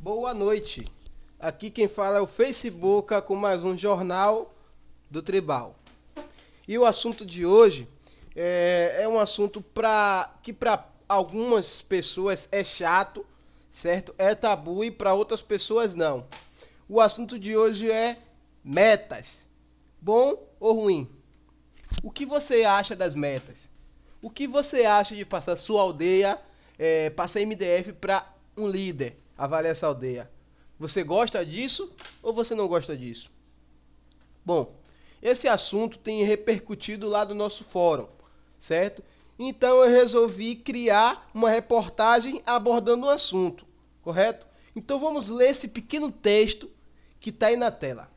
Boa noite. Aqui quem fala é o Facebook com mais um Jornal do Tribal. E o assunto de hoje é um assunto que para algumas pessoas é chato, certo? É tabu e para outras pessoas não. O assunto de hoje é metas. Bom ou ruim? O que você acha das metas? O que você acha de passar sua aldeia, passar MDF para um líder avaliar essa aldeia? Você gosta disso ou você não gosta disso? Bom, esse assunto tem repercutido lá do nosso fórum, certo? Então eu resolvi criar uma reportagem abordando o assunto, correto? Então vamos ler esse pequeno texto que está aí na tela.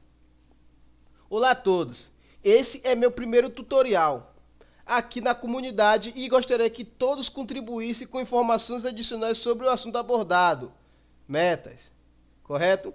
Olá a todos, esse é meu primeiro tutorial aqui na comunidade e gostaria que todos contribuíssem com informações adicionais sobre o assunto abordado. Metas, correto?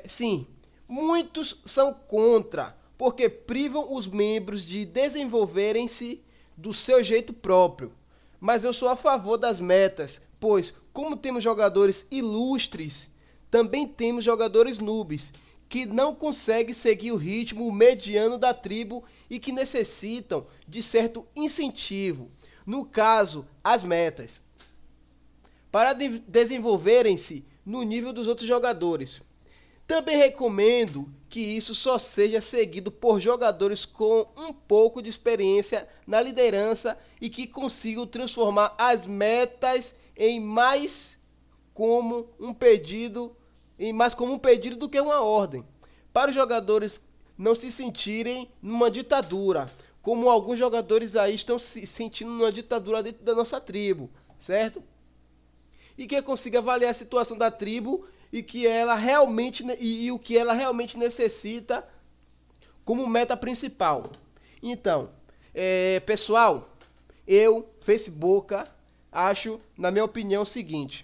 Sim, muitos são contra, porque privam os membros de desenvolverem-se do seu jeito próprio. Mas eu sou a favor das metas, pois, como temos jogadores ilustres, também temos jogadores noobs, que não conseguem seguir o ritmo mediano da tribo e que necessitam de certo incentivo, no caso, as metas, para desenvolverem-se no nível dos outros jogadores. Também recomendo que isso só seja seguido por jogadores com um pouco de experiência na liderança e que consigam transformar as metas em mais como um pedido do que uma ordem, para os jogadores não se sentirem numa ditadura, como alguns jogadores aí estão se sentindo numa ditadura dentro da nossa tribo, certo? E que consiga avaliar a situação da tribo e que ela realmente e o que ela realmente necessita como meta principal. Então, pessoal, eu, Facebook, acho, na minha opinião, o seguinte.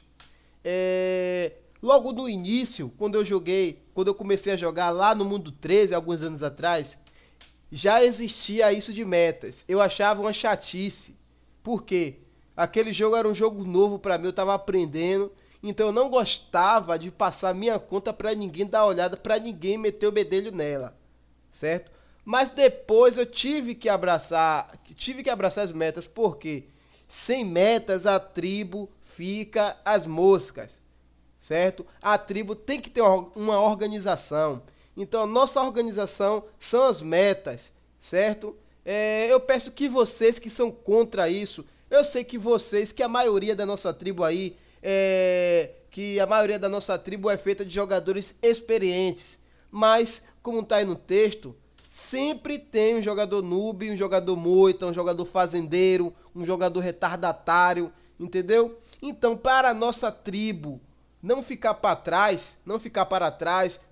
Logo no início, quando eu comecei a jogar lá no Mundo 13, alguns anos atrás, já existia isso de metas. Eu achava uma chatice. Por quê? Aquele jogo era um jogo novo pra mim, eu tava aprendendo. Então eu não gostava de passar minha conta pra ninguém dar olhada, pra ninguém meter o bedelho nela, certo? Mas depois eu tive que abraçar as metas, porque sem metas a tribo fica às moscas, certo? A tribo tem que ter uma organização. Então a nossa organização são as metas, certo? Eu peço que vocês que são contra isso, eu sei que que a maioria da nossa tribo aí, que a maioria da nossa tribo é feita de jogadores experientes, mas como está aí no texto, sempre tem um jogador noob, um jogador moita, um jogador fazendeiro, um jogador retardatário, entendeu? Então, para a nossa tribo não ficar para trás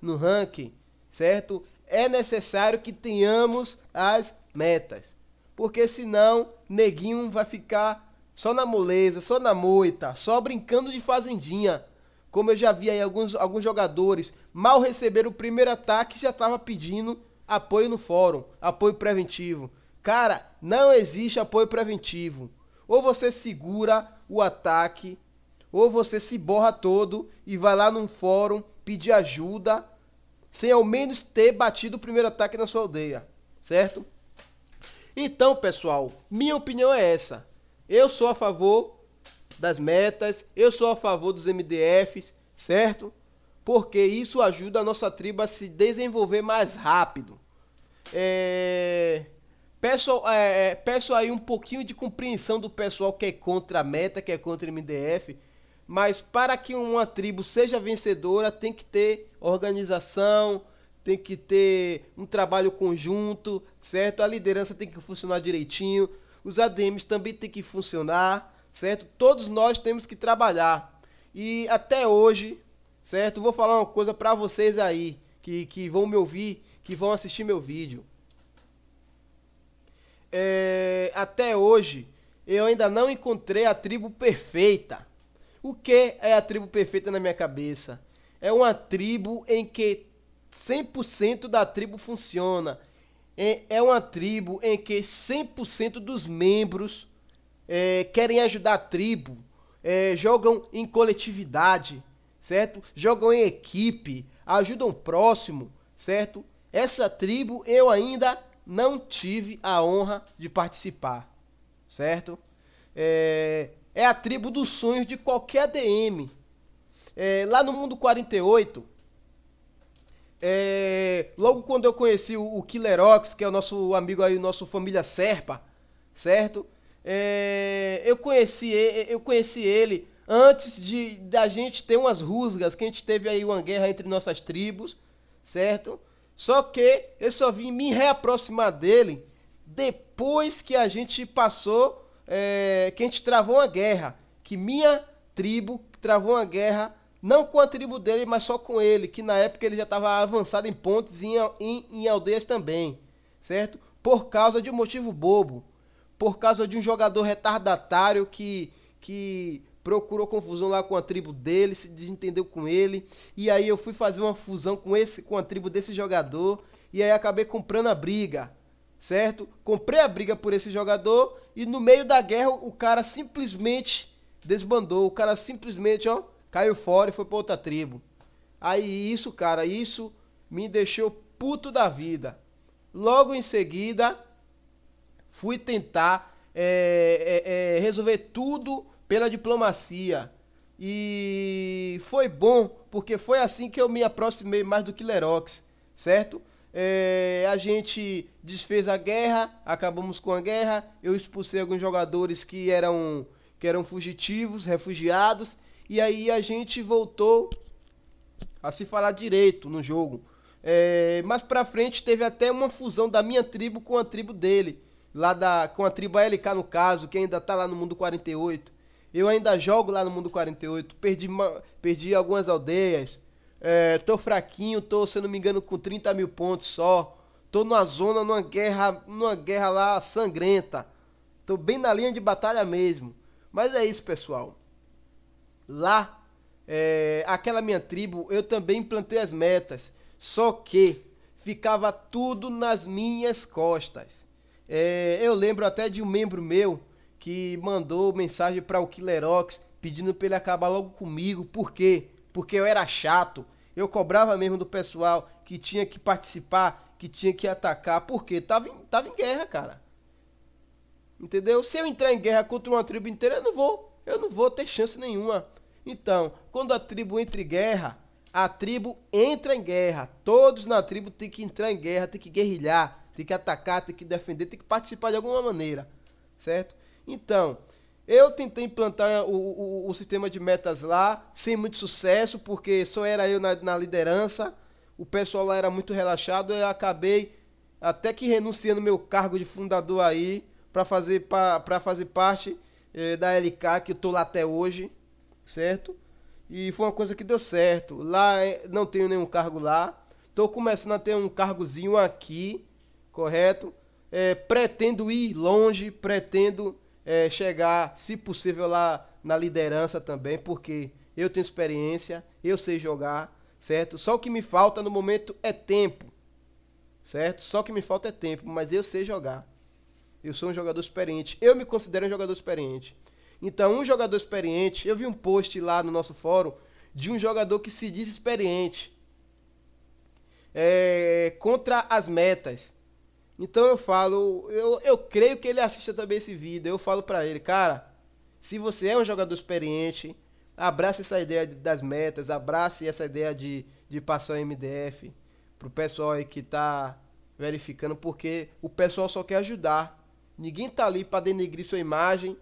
no ranking, certo? É necessário que tenhamos as metas, porque senão neguinho vai ficar só na moleza, só na moita, só brincando de fazendinha. Como eu já vi aí alguns jogadores mal receberam o primeiro ataque já estava pedindo apoio no fórum, apoio preventivo. Cara, não existe apoio preventivo. Ou você segura o ataque, ou você se borra todo e vai lá num fórum pedir ajuda, sem ao menos ter batido o primeiro ataque na sua aldeia, certo? Então, pessoal, minha opinião é essa. Eu sou a favor das metas, eu sou a favor dos MDFs, certo? Porque isso ajuda a nossa tribo a se desenvolver mais rápido. Peço aí um pouquinho de compreensão do pessoal que é contra a meta, que é contra o MDF, mas para que uma tribo seja vencedora tem que ter organização, tem que ter um trabalho conjunto, certo? A liderança tem que funcionar direitinho, os ADMs também tem que funcionar, certo? Todos nós temos que trabalhar. E até hoje, certo? Vou falar uma coisa para vocês aí, que vão me ouvir, que vão assistir meu vídeo. Até hoje, eu ainda não encontrei a tribo perfeita. O que é a tribo perfeita na minha cabeça? É uma tribo em que 100% da tribo funciona. É uma tribo em que 100% dos membros querem ajudar a tribo, jogam em coletividade, certo? Jogam em equipe, ajudam o próximo, certo? Essa tribo eu ainda não tive a honra de participar, certo? É a tribo dos sonhos de qualquer ADM. Lá no Mundo 48, logo quando eu conheci o Killerox, que é o nosso amigo aí, o nosso família Serpa, certo? Eu conheci ele antes de da gente ter umas rusgas, que a gente teve aí uma guerra entre nossas tribos, certo? Só que eu só vim me reaproximar dele depois que a gente passou, que a gente travou uma guerra, que minha tribo travou uma guerra, não com a tribo dele, mas só com ele, que na época ele já estava avançado em pontes e em aldeias também, certo? Por causa de um motivo bobo, por causa de um jogador retardatário que procurou confusão lá com a tribo dele, se desentendeu com ele, e aí eu fui fazer uma fusão com a tribo desse jogador, e aí acabei comprando a briga, certo? Comprei a briga por esse jogador, e no meio da guerra o cara simplesmente desbandou, o cara simplesmente, ó, caiu fora e foi pra outra tribo. Aí isso, cara, isso me deixou puto da vida. Logo em seguida, fui tentar resolver tudo pela diplomacia. E foi bom, porque foi assim que eu me aproximei mais do Killerox, certo? A gente desfez a guerra, acabamos com a guerra, eu expulsei alguns jogadores que eram fugitivos, refugiados, e aí a gente voltou a se falar direito no jogo. Mais pra frente teve até uma fusão da minha tribo com a tribo dele, com a tribo ALK no caso, que ainda tá lá no Mundo 48. Eu ainda jogo lá no Mundo 48, perdi algumas aldeias, tô fraquinho, tô, se eu não me engano, com 30 mil pontos só. Tô numa zona, numa guerra lá sangrenta. Tô bem na linha de batalha mesmo. Mas é isso, pessoal. Lá, aquela minha tribo, eu também implantei as metas. Só que ficava tudo nas minhas costas. Eu lembro até de um membro meu que mandou mensagem para o Killerox pedindo para ele acabar logo comigo. Por quê? Porque eu era chato. Eu cobrava mesmo do pessoal que tinha que participar, que tinha que atacar. Por quê? Tava em guerra, cara. Entendeu? Se eu entrar em guerra contra uma tribo inteira, eu não vou ter chance nenhuma. Então, quando a tribo entra em guerra, a tribo entra em guerra. Todos na tribo tem que entrar em guerra, tem que guerrilhar, tem que atacar, tem que defender, tem que participar de alguma maneira, certo? Então, eu tentei implantar o sistema de metas lá, sem muito sucesso, porque só era eu na liderança, o pessoal lá era muito relaxado, eu acabei até que renunciando meu cargo de fundador aí, para fazer parte da LK, que eu tô lá até hoje, certo? E foi uma coisa que deu certo. Lá não tenho nenhum cargo lá. Tô começando a ter um cargozinho aqui, correto? Pretendo ir longe, pretendo chegar, se possível, lá na liderança também, porque eu tenho experiência, eu sei jogar, certo? Só o que me falta no momento é tempo, certo? Só o que me falta é tempo, mas eu sei jogar. Eu sou um jogador experiente. Eu me considero um jogador experiente. Então, um jogador experiente, eu vi um post lá no nosso fórum de um jogador que se diz experiente contra as metas. Então eu falo, eu creio que ele assista também esse vídeo. Eu falo pra ele, cara, se você é um jogador experiente, abrace essa ideia das metas, abrace essa ideia de passar o MDF pro pessoal aí que tá verificando, porque o pessoal só quer ajudar. Ninguém tá ali pra denegrir sua imagem,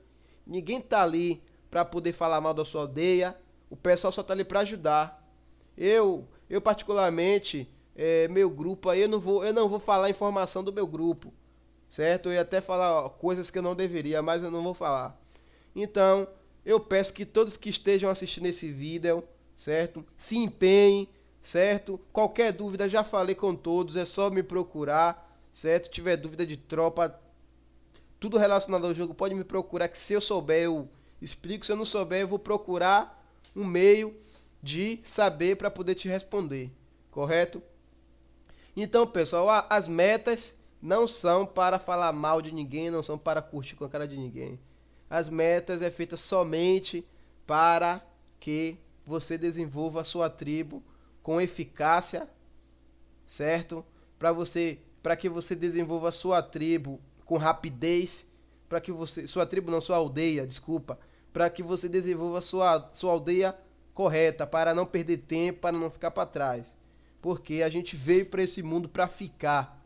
ninguém tá ali pra poder falar mal da sua aldeia. O pessoal só tá ali pra ajudar. Eu particularmente, meu grupo aí, eu não vou falar informação do meu grupo, certo? Eu ia até falar coisas que eu não deveria, mas eu não vou falar. Então, eu peço que todos que estejam assistindo esse vídeo, certo? Se empenhem, certo? Qualquer dúvida, já falei com todos, é só me procurar, certo? Se tiver dúvida de tropa, tudo relacionado ao jogo, pode me procurar, que se eu souber eu explico, se eu não souber eu vou procurar um meio de saber para poder te responder, correto? Então, pessoal, as metas não são para falar mal de ninguém, não são para curtir com a cara de ninguém. As metas é feita somente para que você desenvolva a sua tribo com eficácia, certo? Para que você desenvolva a sua tribo com rapidez, para que você, sua tribo não, sua aldeia, desculpa, para que você desenvolva a sua aldeia correta, para não perder tempo, para não ficar para trás. Porque a gente veio para esse mundo para ficar.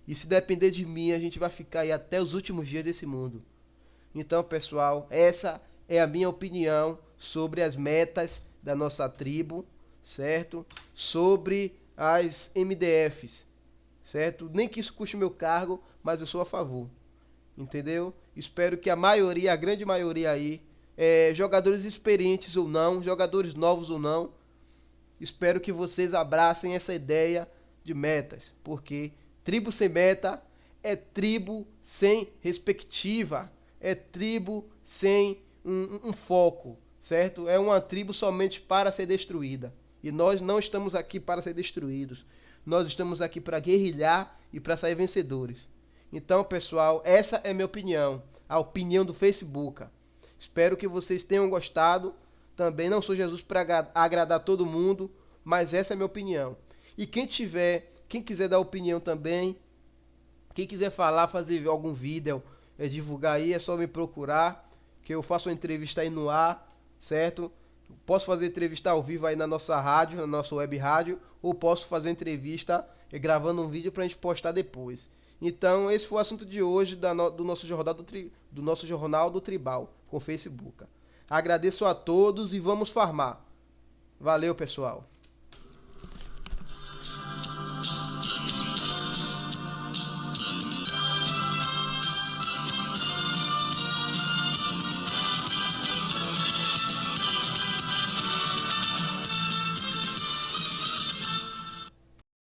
E se depender de mim, a gente vai ficar aí até os últimos dias desse mundo. Então, pessoal, essa é a minha opinião sobre as metas da nossa tribo, certo? Sobre as MDFs, certo? Nem que isso custe meu cargo, mas eu sou a favor, entendeu? Espero que a maioria, a grande maioria aí, jogadores experientes ou não, jogadores novos ou não, espero que vocês abracem essa ideia de metas, porque tribo sem meta é tribo sem perspectiva, é tribo sem um foco, certo? É uma tribo somente para ser destruída. E nós não estamos aqui para ser destruídos. Nós estamos aqui para guerrilhar e para sair vencedores. Então, pessoal, essa é minha opinião, a opinião do Facebook. Espero que vocês tenham gostado. Também não sou Jesus para agradar todo mundo, mas essa é a minha opinião. E quem quiser dar opinião também, quem quiser falar, fazer algum vídeo, divulgar aí, é só me procurar, que eu faço uma entrevista aí no ar, certo? Posso fazer entrevista ao vivo aí na nossa rádio, na nossa web rádio, ou posso fazer entrevista gravando um vídeo pra gente postar depois. Então, esse foi o assunto de hoje do nosso jornal do Tribal com o Facebook. Agradeço a todos e vamos farmar. Valeu, pessoal.